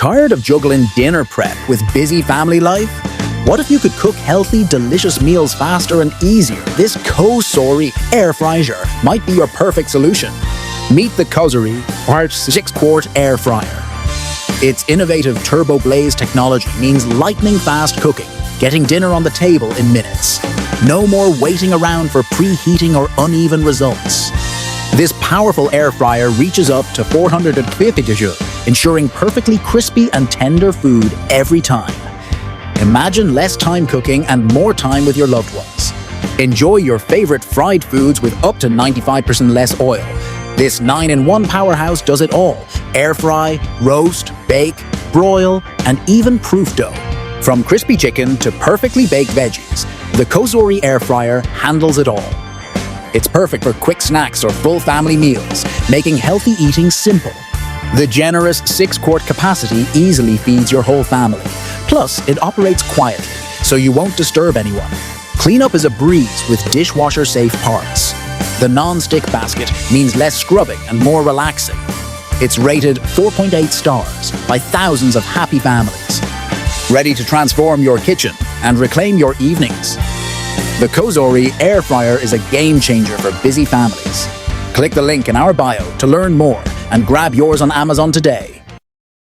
Tired of juggling dinner prep with busy family life? What if you could cook healthy, delicious meals faster and easier? This COSORI Air Fryer might be your perfect solution. Meet the COSORI 6-quart Air Fryer. Its innovative turbo blaze technology means lightning-fast cooking, getting dinner on the table in minutes. No more waiting around for preheating or uneven results. This powerful air fryer reaches up to 450 degrees, ensuring perfectly crispy and tender food every time. Imagine less time cooking and more time with your loved ones. Enjoy your favorite fried foods with up to 95% less oil. This 9-in-1 powerhouse does it all: air fry, roast, bake, broil, and even proof dough. From crispy chicken to perfectly baked veggies, the COSORI Air Fryer handles it all. It's perfect for quick snacks or full family meals, making healthy eating simple. The generous 6-quart capacity easily feeds your whole family. Plus, it operates quietly, so you won't disturb anyone. Cleanup is a breeze with dishwasher-safe parts. The non-stick basket means less scrubbing and more relaxing. It's rated 4.8 stars by thousands of happy families. Ready to transform your kitchen and reclaim your evenings? The COSORI Air Fryer is a game changer for busy families. Click the link in our bio to learn more and grab yours on Amazon today.